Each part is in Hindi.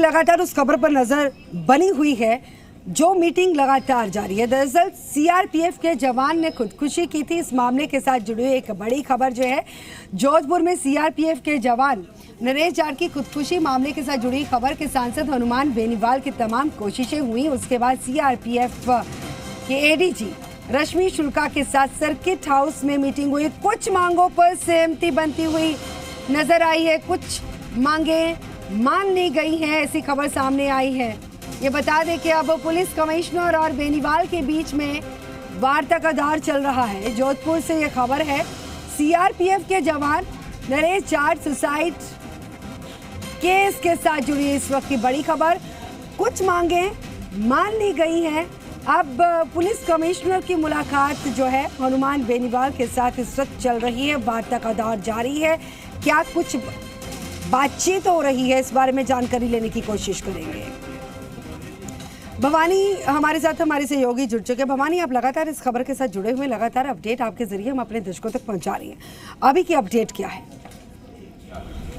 लगातार उस खबर पर नजर बनी हुई है जो मीटिंग लगातार जारी है। दरअसल सीआरपीएफ के जवान ने खुदकुशी की थी। इस मामले के साथ जुड़ी हुई एक बड़ी खबर जो है, जोधपुर में सीआरपीएफ के जवान नरेश जाट की खुदकुशी मामले के साथ जुड़ी खबर के सांसद हनुमान बेनीवाल की तमाम कोशिशें हुई। उसके बाद सीआरपीएफ के एडीजी रश्मि शुक्ला के साथ सर्किट हाउस में मीटिंग हुई। कुछ मांगों पर सहमति बनती हुई नजर आई है, कुछ मांगे मान ली गई हैं, ऐसी खबर सामने आई है। ये बता दें कि अब पुलिस कमिश्नर और बेनीवाल के बीच में वार्ता का दौर चल रहा है। जोधपुर से ये खबर है। सीआरपीएफ के जवान नरेश जाट सुसाइड केस के साथ जुड़ी इस वक्त की बड़ी खबर। कुछ मांगे मान ली गई हैं। अब पुलिस कमिश्नर की मुलाकात जो है हनुमान बेनीवाल के साथ इस वक्त चल रही है। वार्ता का दौर जारी है। क्या कुछ बातचीत हो रही है, इस बारे में जानकारी लेने की कोशिश करेंगे। भवानी हमारे साथ हमारे सहयोगी जुड़ चुके हैं। भवानी, आप लगातार इस खबर के साथ जुड़े हुए, लगातार अपडेट आपके जरिए हम अपने दर्शकों तक पहुंचा रही हैं। अभी की अपडेट क्या है?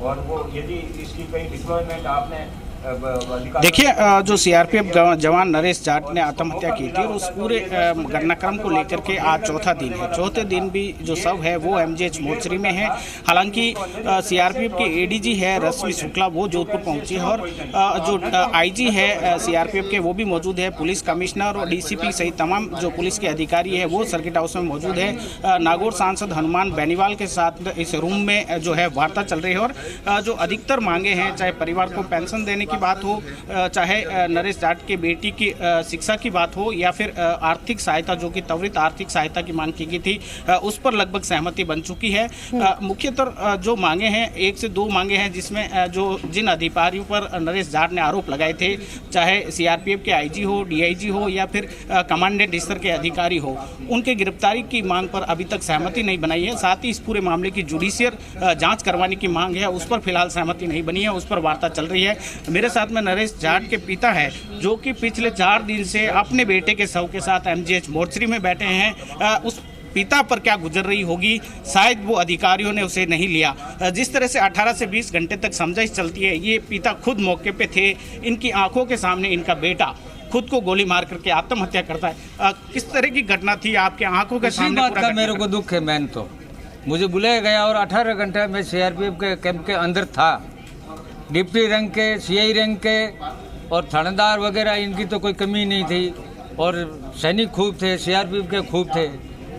और वो यदि इसकी कोई डिप्लॉयमेंट आपने देखिए, जो सीआरपीएफ जवान नरेश जाट ने आत्महत्या की थी और उस पूरे घटनाक्रम को लेकर के आज चौथा दिन है। चौथे दिन भी जो शव है वो एमजीएच मोर्चरी में है। हालांकि सीआरपीएफ के एडीजी है रश्मि शुक्ला, वो जोधपुर पहुंची है और जो आईजी है सीआरपीएफ के वो भी मौजूद है। पुलिस कमिश्नर और डीसीपी सहित तमाम जो पुलिस के अधिकारी है वो सर्किट हाउस में मौजूद है। नागौर सांसद हनुमान बेनीवाल के साथ इस रूम में जो है वार्ता चल रही है और जो अधिकतर मांगे हैं, चाहे परिवार को पेंशन देने की बात हो, चाहे नरेश जाट के बेटी की शिक्षा की बात हो, या फिर आर्थिक सहायता जो कि त्वरित आर्थिक सहायता की मांग की गई थी, उस पर लगभग सहमति बन चुकी है। मुख्यतः जो मांगे हैं, एक से दो मांगे हैं जिसमें जो जिन अधिकारियों पर नरेश जाट ने आरोप लगाए थे, चाहे सीआरपीएफ के आईजी हो, डीआईजी हो या फिर कमांडेंट स्तर के अधिकारी हो, उनके गिरफ्तारी की मांग पर अभी तक सहमति नहीं बनाई है। साथ ही इस पूरे मामले की जुडिशियल जांच करवाने की मांग है, उस पर फिलहाल सहमति नहीं बनी है, उस पर वार्ता चल रही है। मेरे साथ में नरेश जाट के पिता है जो कि पिछले 4 दिन से अपने बेटे के शव के साथ एमजीएच मोर्चरी में बैठे हैं। उस पिता पर क्या गुजर रही होगी, शायद वो अधिकारियों ने उसे नहीं लिया। जिस तरह से 18 से 20 घंटे तक समझाइश चलती है, ये पिता खुद मौके पे थे, इनकी आंखों के सामने इनका बेटा खुद को गोली मार करके आत्महत्या करता है। किस तरह की घटना थी आपके आंखों के सामने? बात का मेरे को दुख है। मैंने तो मुझे बुलाया गया और 18 घंटे में सीआरपीएफ के कैंप के अंदर था। डिप्टी रैंक के, सीआई रैंक के और थानेदार वगैरह, इनकी तो कोई कमी नहीं थी और सैनिक खूब थे, सीआरपीएफ के खूब थे।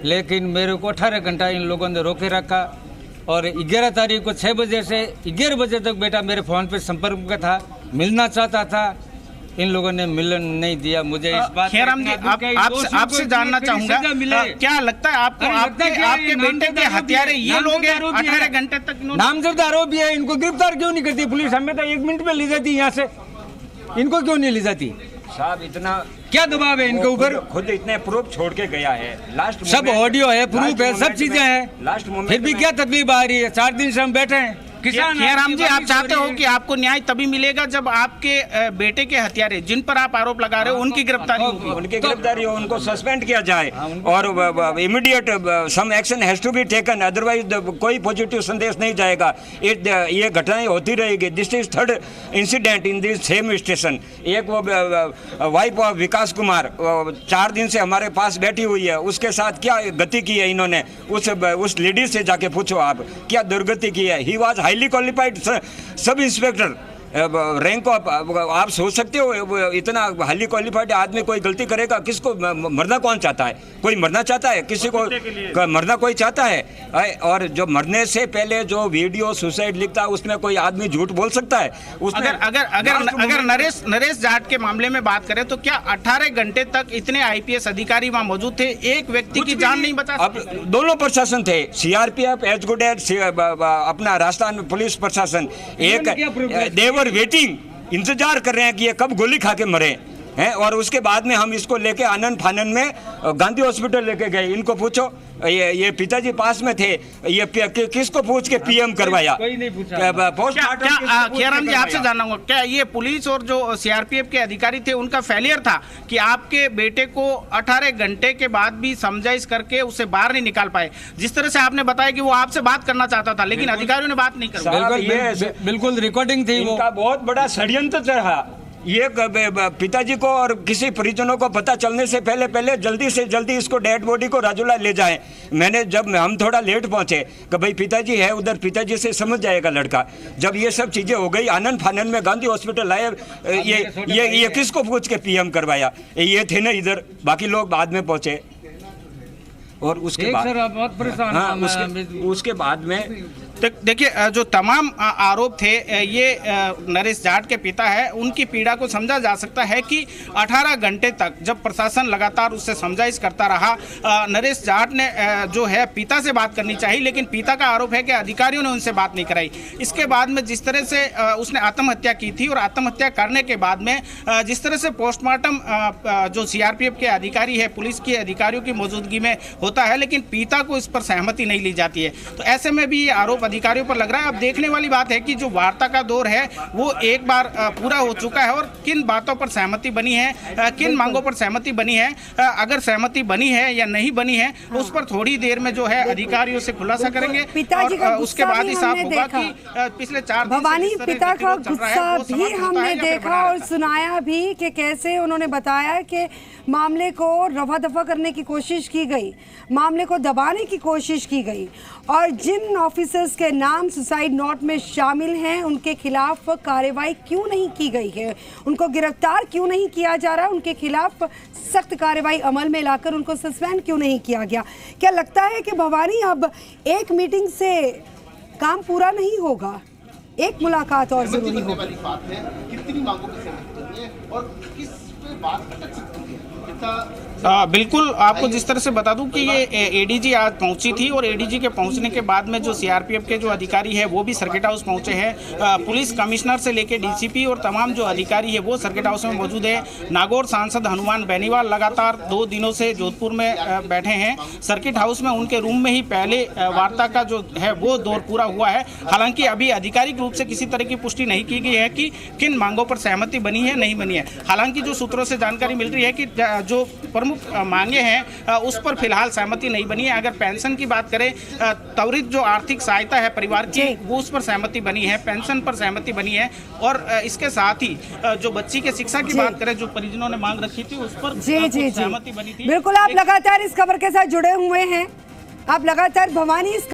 लेकिन मेरे को 18 घंटा इन लोगों ने रोके रखा और 11 तारीख को 6 बजे से 11 बजे तक बेटा मेरे फ़ोन पे संपर्क में था, मिलना चाहता था। इन लोगों ने मिलन नहीं दिया मुझे। इस बात खेराम जी, आपसे जानना चाहूंगा, क्या लगता है आपको आपके बेटे के हत्यारे ये लोग हैं? 18 घंटे तक नामजद आरोपी है, इनको गिरफ्तार क्यों नहीं करती पुलिस? हमें तो 1 मिनट में ले जाती यहाँ से, इनको क्यों नहीं ले जाती? साहब इतना क्या दबाव है इनके ऊपर? खुद इतने प्रूफ छोड़ के गया है। लास्ट सब ऑडियो है, प्रूफ है, सब चीजें हैं, फिर भी क्या तकलीफ आ रही है? 4 दिन से हम बैठे हैं। खेराम जी, आप चाहते हो कि आपको न्याय तभी मिलेगा जब आपके बेटे के हत्यारे जिन पर आप आरोप लगा रहे हो उनकी गिरफ्तारी होगी? उनकी गिरफ्तारी हो, उनको सस्पेंड किया जाए और immediate some action has to be taken, otherwise कोई पॉजिटिव संदेश नहीं जाएगा। ये घटनाएं होती रहेगी। This is 3rd incident in this same station. एक वो वाइफ ऑफ विकास कुमार 4 दिन से हमारे पास बैठी हुई है, उसके साथ क्या गति की है इन्होंने? उस लेडीज से जाके पूछो आप, क्या दुर्गति की है। He was highly qualified sub inspector rank. आप सोच सकते हो इतना हाईली क्वालिफाइड आदमी कोई गलती करेगा? किसको मरना कौन चाहता है? कोई मरना चाहता है? किसी को मरना कोई चाहता है? और जो मरने से पहले जो वीडियो सुसाइड लिखता है उसमें कोई आदमी झूठ बोल सकता है? अगर नरेश जाट के मामले में बात करें तो क्या 18 घंटे तक इतने आईपीएस अधिकारी वहां मौजूद थे, एक व्यक्ति की जान नहीं बचा? अब दोनों प्रशासन थे, सीआरपीएफ एज गुड एज अपना राजस्थान पुलिस प्रशासन। एक देवर वेटिंग, इंतजार कर रहे हैं कि ये कब गोली खा के मरे। हैं। और उसके बाद में हम इसको लेके आनन फानन में गांधी हॉस्पिटल लेके गए। इनको पूछो, ये पिताजी पास में थे, ये किसको पूछ के पीएम करवाया? कोई नहीं पूछा। खैराम जी आपसे जानना होगा, क्या ये पुलिस और जो सीआरपीएफ के अधिकारी थे उनका फेलियर था कि आपके बेटे को 18 घंटे के बाद भी समझाइश करके उसे बाहर नहीं निकाल पाए? जिस तरह से आपने बताया कि वो आपसे बात करना चाहता था लेकिन अधिकारियों ने बात नहीं कर। बिल्कुल रिकॉर्डिंग थी, वो बहुत बड़ा षड्यंत्र रहा। ये पिताजी को और किसी परिजनों को पता चलने से पहले जल्दी से जल्दी इसको डेड बॉडी को राजूला ले जाएं। जब हम थोड़ा लेट पहुंचे कि भाई पिताजी है उधर, पिताजी से समझ जाएगा लड़का। जब ये सब चीजें हो गई, आनंद फानन में गांधी हॉस्पिटल आए, ये किसको पूछ के पीएम करवाया? ये थे ना इधर, बाकी लोग बाद में पहुंचे। और उसके बाद बहुत परेशान। हाँ, उसके बाद में देखिए, जो तमाम आरोप थे, ये नरेश जाट के पिता है, उनकी पीड़ा को समझा जा सकता है कि 18 घंटे तक जब प्रशासन लगातार उससे समझाइश करता रहा, नरेश जाट ने जो है पिता से बात करनी चाहिए, लेकिन पिता का आरोप है कि अधिकारियों ने उनसे बात नहीं कराई। इसके बाद में जिस तरह से उसने आत्महत्या की थी और आत्महत्या करने के बाद में जिस तरह से पोस्टमार्टम जो सीआरपीएफ के अधिकारी है, पुलिस के अधिकारियों की मौजूदगी में होता है, लेकिन पिता को इस पर सहमति नहीं ली जाती है। तो ऐसे में भी ये आरोप अधिकारियों पर लग रहा है। अब देखने वाली बात है कि जो वार्ता का दौर है वो एक बार पूरा हो चुका है और किन बातों पर सहमति बनी है, किन मांगों पर सहमति बनी है, अगर सहमति बनी है या नहीं बनी है, उस पर थोड़ी देर में जो है अधिकारियों से खुलासा करेंगे। पिताजी का उसके बाद ही साफ होगा कि पिछले 4 दिन भवानी पिता का गुस्सा भी हमने देखा और सुनाया भी कि कैसे उन्होंने बताया कि मामले को रफा दफा करने की कोशिश की गई, मामले को दबाने की कोशिश की गई और जिन ऑफिसर्स के नाम सुसाइड नोट में शामिल हैं उनके खिलाफ कार्रवाई क्यों नहीं की गई है, उनको गिरफ्तार क्यों नहीं किया जा रहा, उनके खिलाफ सख्त कार्रवाई अमल में लाकर उनको सस्पेंड क्यों नहीं किया गया? क्या लगता है कि भवानी अब एक मीटिंग से काम पूरा नहीं होगा, एक मुलाकात और जरूरी होगी? कितनी मांगों की सहमति है और किस पे बात अटक सकती है? बिल्कुल, आपको जिस तरह से बता दूं कि ये एडीजी आज पहुंची थी और एडीजी के पहुंचने के बाद में जो सीआरपीएफ के जो अधिकारी है वो भी सर्किट हाउस पहुंचे हैं। पुलिस कमिश्नर से लेकर डीसीपी और तमाम जो अधिकारी है वो सर्किट हाउस में मौजूद है। नागौर सांसद हनुमान बेनीवाल लगातार 2 दिनों से जोधपुर में बैठे हैं सर्किट हाउस में। उनके रूम में ही पहले वार्ता का जो है वो दौर पूरा हुआ है। हालांकि अभी आधिकारिक रूप से किसी तरह की पुष्टि नहीं की गई है कि किन मांगों पर सहमति बनी है नहीं बनी है। हालांकि जो सूत्रों से जानकारी मिल रही है कि जो प्रमुख मांगे हैं उस पर फिलहाल सहमति नहीं बनी है। अगर पेंशन की बात करें, त्वरित जो आर्थिक सहायता है परिवार की वो उस पर सहमति बनी है, पेंशन पर सहमति बनी है और इसके साथ ही जो बच्ची के शिक्षा की बात करें जो परिजनों ने मांग रखी थी उस पर सहमति बनी थी। बिल्कुल, आप लगातार इस खबर के साथ जुड़े हुए हैं, आप लगातार भवानी